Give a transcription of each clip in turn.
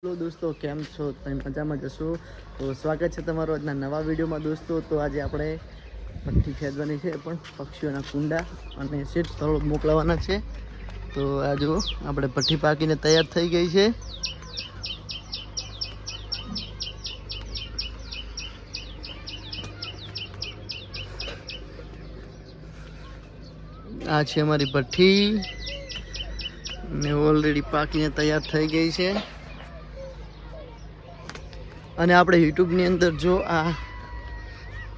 Hello દોસ્તો, કેમ છો? તમે મજામાં જશો? તો સ્વાગત છે તમારું આજના નવા વિડીયોમાં દોસ્તો. તો આજે આપણે પટ્ટી ખેંચવાની છે, પણ પક્ષીઓના કુંડા અને સીટ સ્થળો મોકલાવાના છે. તો આ જુઓ, આપણે પટ્ટી પાકીને તૈયાર થઈ ગઈ છે. આ છે અમારી ભઠ્ઠી ને ઓલરેડી પાકીને તૈયાર થઈ ગઈ છે. અને આપણે યુટ્યુબની અંદર જો આ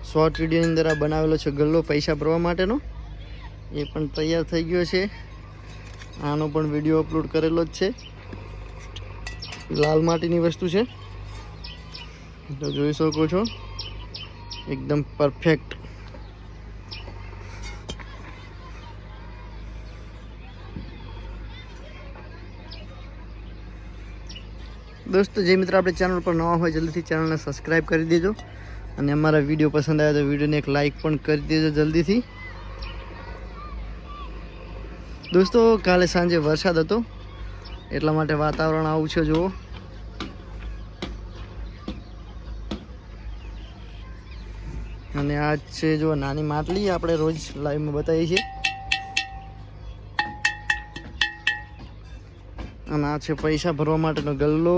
શોર્ટ વિડીયોની અંદર આ બનાવેલો છે ગલ્લો પૈસા ભરવા માટેનો, એ પણ તૈયાર થઈ ગયો છે. આનો પણ વિડીયો અપલોડ કરેલો જ છે. લાલ માટીની વસ્તુ છે, તો જોઈ શકો છો એકદમ પરફેક્ટ. દોસ્તો, જે મિત્ર આપણે ચેનલ પર નવા હોય જલ્દીથી ચેનલને સબસ્ક્રાઈબ કરી દેજો, અને અમારા વિડીયો પસંદ આવે તો વિડીયોને એક લાઈક પણ કરી દેજો જલ્દીથી. દોસ્તો, કાલે સાંજે વરસાદ હતો, એટલા માટે વાતાવરણ આવું છે જુઓ. અને આ છે જો નાની માટલી, આપણે રોજ લાઈવમાં બતાવીએ છીએ. અને આ છે પૈસા ભરવા માટેનો ગલ્લો.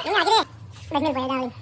Ini aja. Bener gue daun.